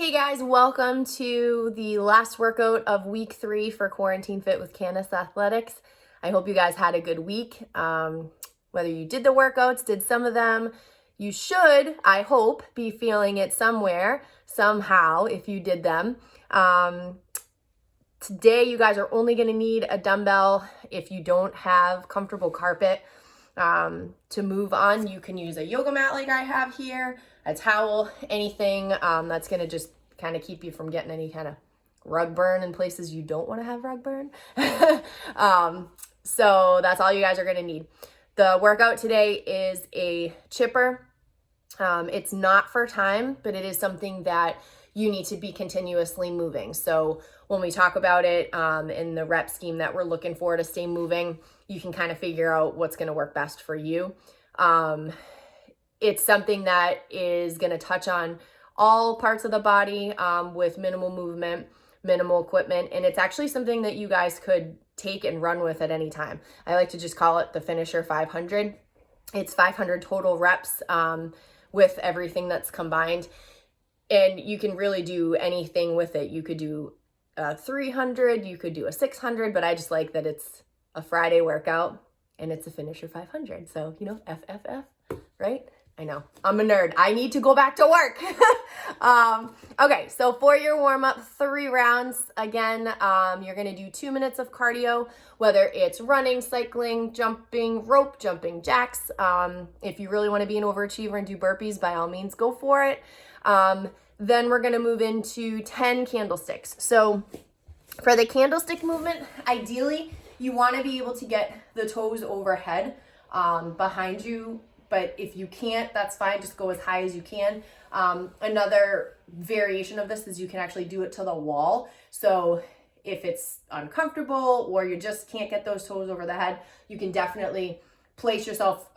Hey guys, welcome to the last workout of week 3 for Quarantine Fit with Candace Athletics. I hope you guys had a good week. Whether you did the workouts, did some of them, you should, I hope, be feeling it somewhere, somehow, if you did them. Today, you guys are only going to need a dumbbell. If you don't have comfortable carpet to move on, you can use a yoga mat like I have here, a towel, anything that's going to just kind of keep you from getting any kind of rug burn in places you don't want to have rug burn. So that's all you guys are going to need. The workout today is a chipper. It's not for time, but it is something that you need to be continuously moving. So when we talk about it in the rep scheme that we're looking for to stay moving, you can kind of figure out what's going to work best for you. It's something that is going to touch on all parts of the body with minimal movement, minimal equipment, and it's actually something that you guys could take and run with at any time. I like to just call it the finisher 500. It's 500 total reps with everything that's combined, and you can really do anything with it. You could do 300, you could do a 600, but I just like that it's a Friday workout and it's a finisher 500. So, FFF, right? I know, I'm a nerd. I need to go back to work. Okay, so for your warm-up, 3 rounds. Again, you're gonna do 2 minutes of cardio, whether it's running, cycling, jumping, rope jumping, jacks. If you really wanna be an overachiever and do burpees, by all means, go for it. Then we're gonna move into 10 candlesticks. So for the candlestick movement, ideally, you wanna be able to get the toes overhead behind you. But if you can't, that's fine. Just go as high as you can. Another variation of this is you can actually do it to the wall. So if it's uncomfortable or you just can't get those toes over the head, you can definitely place yourself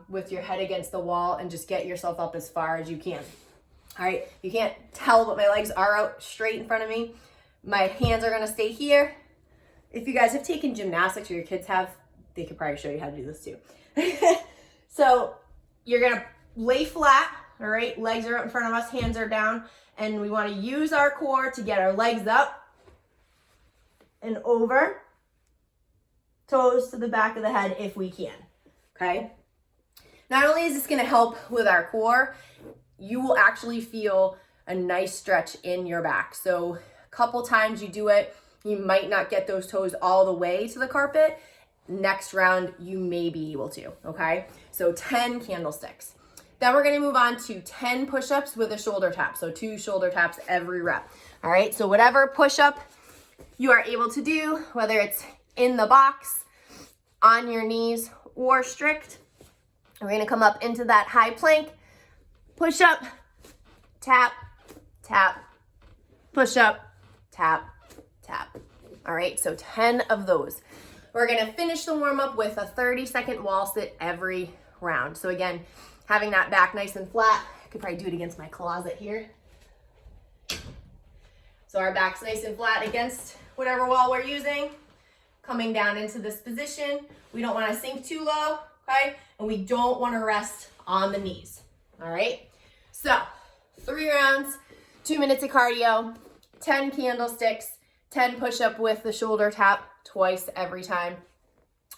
with your head against the wall and just get yourself up as far as you can. All right, you can't tell, but my legs are out straight in front of me. My hands are gonna stay here. If you guys have taken gymnastics or your kids have, they could probably show you how to do this too. So you're gonna lay flat, all right? Legs are out in front of us, hands are down, and we wanna use our core to get our legs up and over, toes to the back of the head if we can, okay? Not only is this gonna help with our core, you will actually feel a nice stretch in your back. So a couple times you do it, you might not get those toes all the way to the carpet. Next round, you may be able to, okay? So 10 candlesticks. Then we're gonna move on to 10 push-ups with a shoulder tap. So 2 shoulder taps every rep. All right, so whatever push-up you are able to do, whether it's in the box, on your knees, or strict, we're gonna come up into that high plank, push-up, tap, tap, push-up, tap, tap. All right, so 10 of those. We're gonna finish the warm-up with a 30-second wall sit every round. So again, having that back nice and flat, I could probably do it against my closet here. So our back's nice and flat against whatever wall we're using. Coming down into this position. We don't wanna sink too low, okay? And we don't wanna rest on the knees, all right? So 3 rounds, 2 minutes of cardio, 10 candlesticks, 10 push-up with the shoulder tap twice every time,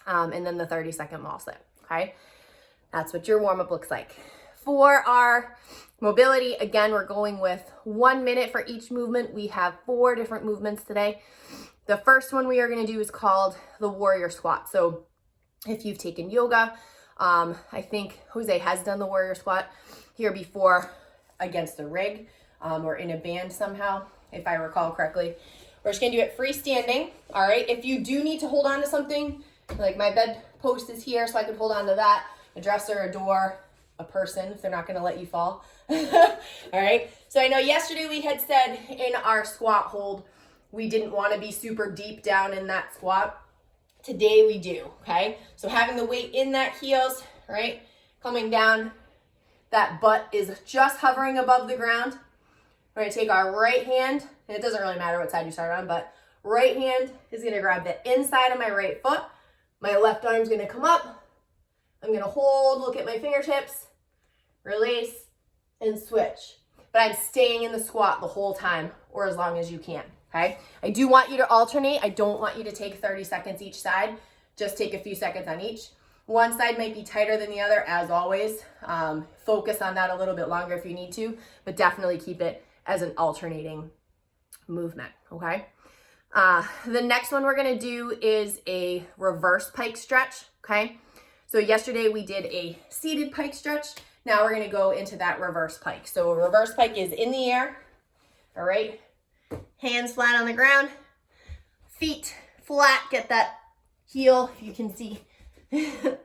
and then the 30-second wall sit, okay? That's what your warm-up looks like. For our mobility, again, we're going with 1 minute for each movement. We have 4 different movements today. The first one we are gonna do is called the warrior squat. So if you've taken yoga, I think Jose has done the warrior squat here before against a rig or in a band somehow, if I recall correctly. We're just gonna do it freestanding, all right? If you do need to hold on to something, like my bed post is here, so I could hold on to that, a dresser, a door, a person, if they're not gonna let you fall, all right? So I know yesterday we had said in our squat hold, we didn't wanna be super deep down in that squat. Today we do, okay? So having the weight in that heels, right? Coming down, that butt is just hovering above the ground. We're gonna take our right hand, and it doesn't really matter what side you start on, but right hand is gonna grab the inside of my right foot. My left arm's gonna come up. I'm gonna hold, look at my fingertips, release, and switch. but I'm staying in the squat the whole time or as long as you can, okay? I do want you to alternate. I don't want you to take 30 seconds each side. Just take a few seconds on each. One side might be tighter than the other, as always. Focus on that a little bit longer if you need to, but definitely keep it as an alternating movement, okay? The next one we're gonna do is a reverse pike stretch, okay? So yesterday we did a seated pike stretch. Now we're gonna go into that reverse pike. So a reverse pike is in the air, all right? Hands flat on the ground, feet flat, get that heel, if you can see.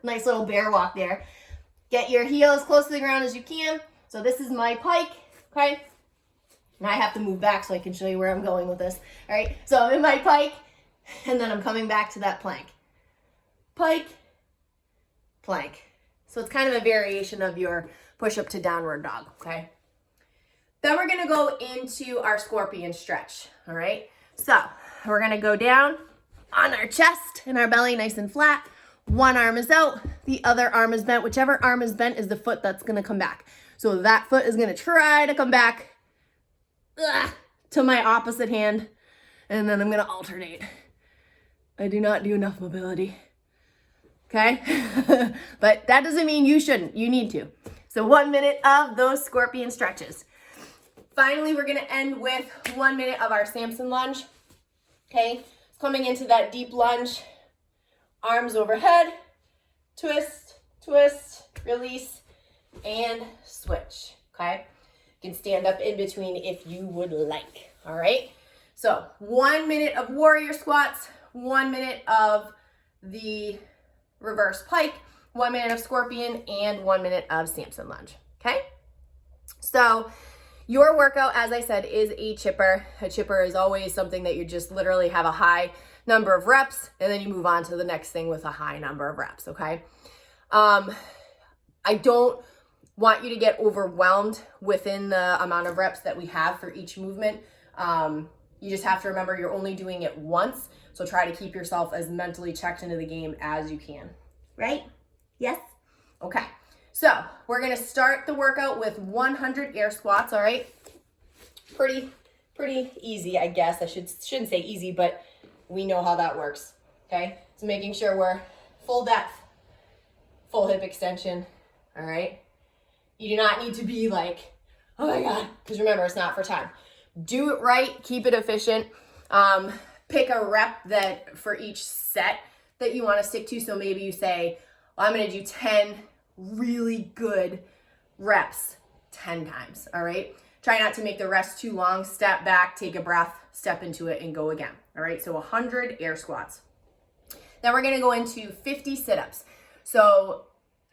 Nice little bear walk there. Get your heel as close to the ground as you can. So this is my pike, okay? Now I have to move back so I can show you where I'm going with this. All right, so I'm in my pike, and then I'm coming back to that plank. Pike, plank. So it's kind of a variation of your push-up to downward dog, okay? Then we're gonna go into our scorpion stretch, all right? So we're gonna go down on our chest and our belly nice and flat. One arm is out, the other arm is bent. Whichever arm is bent is the foot that's gonna come back. So that foot is gonna try to come back to my opposite hand, and then I'm gonna alternate. I do not do enough mobility, okay? But that doesn't mean you shouldn't, you need to. So 1 minute of those scorpion stretches. Finally, we're gonna end with 1 minute of our Samson lunge, okay? Coming into that deep lunge, arms overhead, twist, twist, release, and switch, okay? You can stand up in between if you would like, all right? So 1 minute of warrior squats, 1 minute of the reverse pike, 1 minute of scorpion, and 1 minute of Samson lunge, okay? So your workout, as I said, is a chipper. A chipper is always something that you just literally have a high number of reps, and then you move on to the next thing with a high number of reps, okay? I don't want you to get overwhelmed within the amount of reps that we have for each movement. You just have to remember you're only doing it once, so try to keep yourself as mentally checked into the game as you can, right? Yes? Okay, so we're gonna start the workout with 100 air squats, all right? Pretty easy, I guess. I shouldn't say easy, but we know how that works, okay? So making sure we're full depth, full hip extension, all right? You do not need to be like, oh my God, because remember, it's not for time. Do it right, keep it efficient. Pick a rep that for each set that you want to stick to. So maybe you say, well, I'm going to do 10 really good reps 10 times, all right? Try not to make the rest too long. Step back, take a breath, step into it, and go again, all right? So 100 air squats. Then we're going to go into 50 sit-ups. So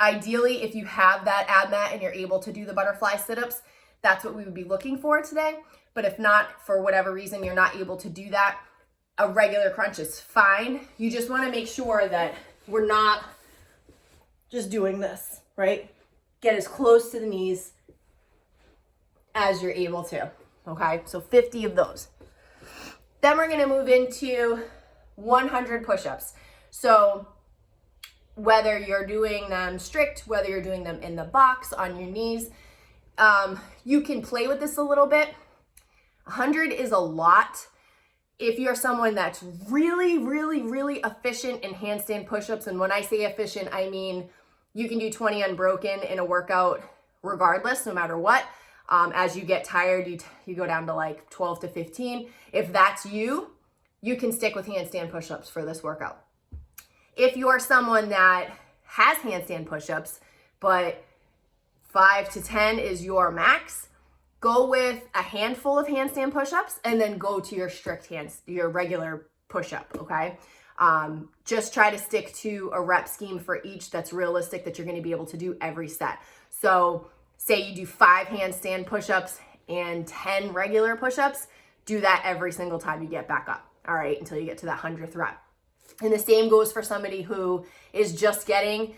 ideally, if you have that ab mat and you're able to do the butterfly sit-ups, that's what we would be looking for today. But if not, for whatever reason, you're not able to do that, a regular crunch is fine. You just want to make sure that we're not just doing this, right? Get as close to the knees as you're able to, okay? So 50 of those. Then we're going to move into 100 push-ups. So whether you're doing them strict, whether you're doing them in the box, on your knees, you can play with this a little bit. 100 is a lot. If you're someone that's really efficient in handstand push-ups, and when I say efficient, I mean you can do 20 unbroken in a workout regardless, no matter what. As you get tired, you go down to like 12 to 15. If that's you, you can stick with handstand push-ups for this workout. If you're someone that has handstand push-ups, but 5 to 10 is your max, go with a handful of handstand push-ups and then go to your strict your regular push-up, okay? Just try to stick to a rep scheme for each that's realistic that you're gonna be able to do every set. So say you do 5 handstand push-ups and 10 regular push-ups, do that every single time you get back up, all right, until you get to that 100th rep. And the same goes for somebody who is just getting,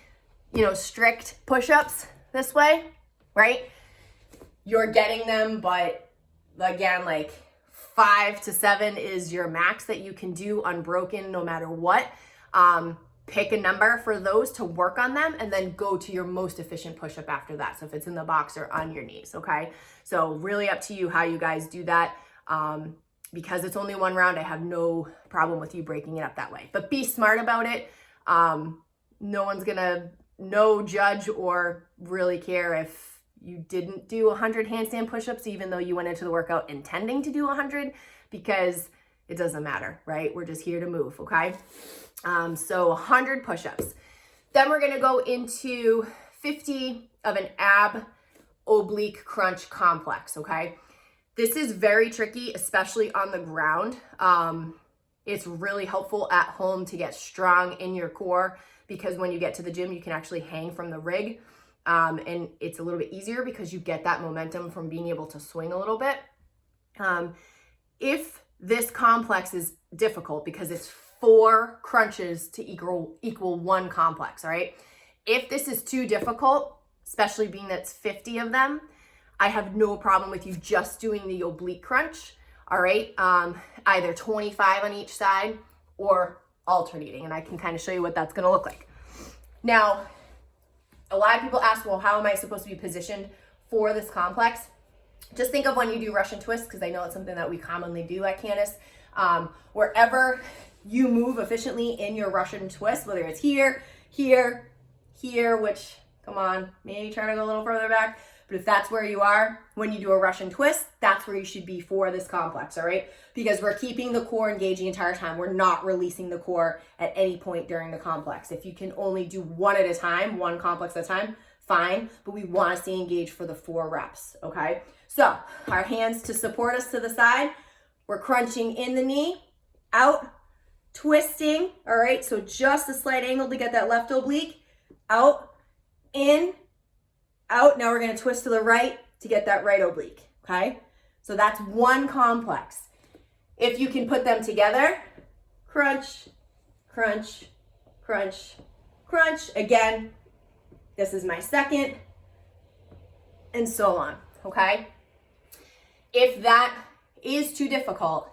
strict push-ups this way, right? You're getting them, but again, like 5 to 7 is your max that you can do unbroken no matter what. pick a number for those to work on them, and then go to your most efficient push-up after that. So if it's in the box or on your knees, okay? So really up to you how you guys do that. Because it's only one round, I have no problem with you breaking it up that way. But be smart about it. No one's gonna judge or really care if you didn't do 100 handstand push-ups, even though you went into the workout intending to do 100, because it doesn't matter, right? We're just here to move, okay? So 100 push-ups. Then we're gonna go into 50 of an ab oblique crunch complex, okay? This is very tricky, especially on the ground. It's really helpful at home to get strong in your core, because when you get to the gym, you can actually hang from the rig. And it's a little bit easier because you get that momentum from being able to swing a little bit. If this complex is difficult, because it's 4 crunches to equal 1 complex, all right? If this is too difficult, especially being that's 50 of them, I have no problem with you just doing the oblique crunch, all right? Either 25 on each side or alternating, and I can kind of show you what that's gonna look like. Now, a lot of people ask, well, how am I supposed to be positioned for this complex? Just think of when you do Russian twists, because I know it's something that we commonly do at Candace. Wherever you move efficiently in your Russian twist, whether it's here, here, here, which, come on, maybe try to go a little further back. But if that's where you are when you do a Russian twist, that's where you should be for this complex, all right? Because we're keeping the core engaged the entire time. We're not releasing the core at any point during the complex. If you can only do one at a time, one complex at a time, fine, but we want to stay engaged for the 4 reps, okay? So our hands to support us to the side. We're crunching in the knee, out, twisting, all right? So just a slight angle to get that left oblique, out, in, out. Now we're gonna twist to the right to get that right oblique, okay? So that's 1 complex. If you can put them together, crunch, crunch, crunch, crunch. Again, this is my second, and so on, okay? If that is too difficult,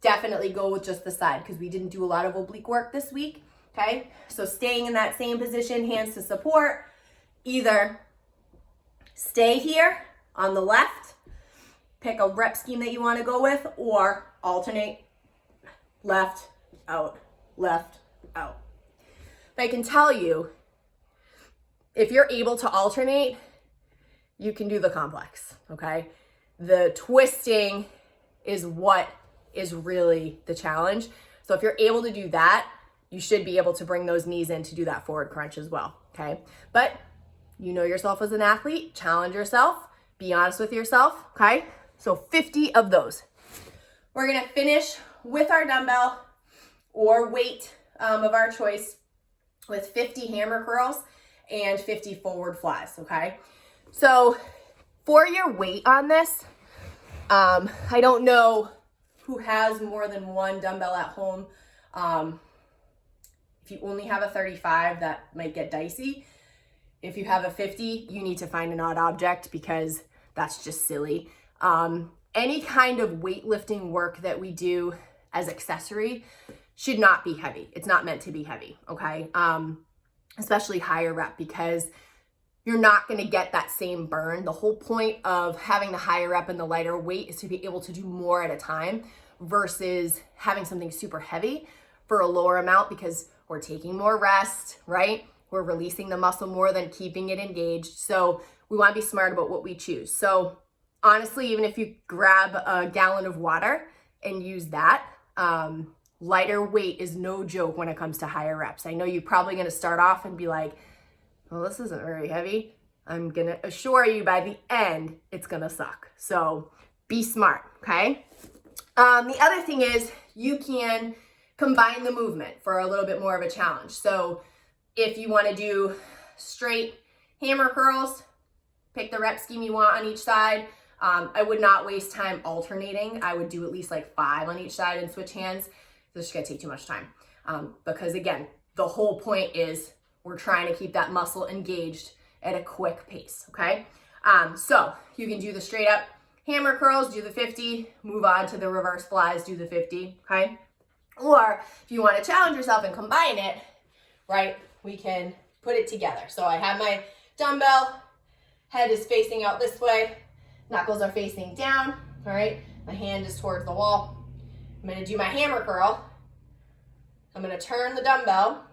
definitely go with just the side, because we didn't do a lot of oblique work this week, okay? So staying in that same position, hands to support, either stay here on the left, pick a rep scheme that you want to go with, or alternate left, out, left, out. But I can tell you, if you're able to alternate, you can do the complex, okay? The twisting is what is really the challenge. So if you're able to do that, you should be able to bring those knees in to do that forward crunch as well, okay? But you know yourself as an athlete, challenge yourself, be honest with yourself, okay? So 50 of those. We're gonna finish with our dumbbell or weight of our choice with 50 hammer curls and 50 forward flies, okay? So for your weight on this, I don't know who has more than 1 dumbbell at home. If you only have a 35, that might get dicey. If you have a 50, you need to find an odd object, because that's just silly. Any kind of weightlifting work that we do as accessory should not be heavy. It's not meant to be heavy, okay? Especially higher rep, because you're not gonna get that same burn. The whole point of having the higher rep and the lighter weight is to be able to do more at a time versus having something super heavy for a lower amount, because we're taking more rest, right? We're releasing the muscle more than keeping it engaged. So we wanna be smart about what we choose. So honestly, even if you grab a gallon of water and use that, lighter weight is no joke when it comes to higher reps. I know you're probably gonna start off and be like, well, this isn't very heavy. I'm gonna assure you by the end, it's gonna suck. So be smart, okay? The other thing is you can combine the movement for a little bit more of a challenge. So if you wanna do straight hammer curls, pick the rep scheme you want on each side. I would not waste time alternating. I would do at least like 5 on each side and switch hands. This is gonna take too much time. Because again, the whole point is we're trying to keep that muscle engaged at a quick pace, okay? So you can do the straight up hammer curls, do the 50, move on to the reverse flies, do the 50, okay? Or if you wanna challenge yourself and combine it, right? We can put it together. So I have my dumbbell, head is facing out this way, knuckles are facing down, all right? My hand is towards the wall. I'm gonna do my hammer curl. I'm gonna turn the dumbbell.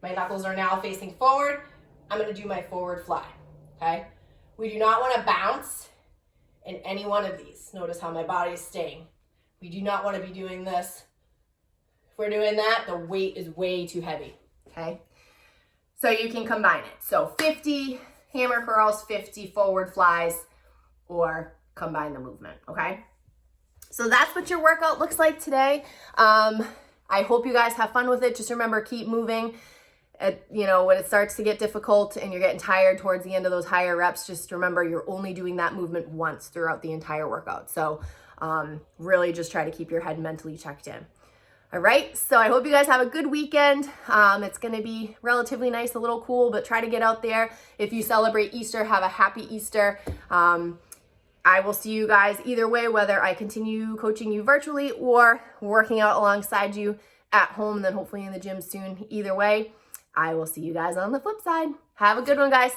My knuckles are now facing forward. I'm gonna do my forward fly, okay? We do not wanna bounce in any one of these. Notice how my body is staying. We do not wanna be doing this. If we're doing that, the weight is way too heavy, okay? So you can combine it. So 50 hammer curls, 50 forward flies, or combine the movement, okay? So that's what your workout looks like today. I hope you guys have fun with it. Just remember, keep moving. When it starts to get difficult and you're getting tired towards the end of those higher reps, just remember you're only doing that movement once throughout the entire workout. So really just try to keep your head mentally checked in. All right, so I hope you guys have a good weekend. It's gonna be relatively nice, a little cool, but try to get out there. If you celebrate Easter, have a happy Easter. I will see you guys either way, whether I continue coaching you virtually or working out alongside you at home, and then hopefully in the gym soon. Either way, I will see you guys on the flip side. Have a good one, guys.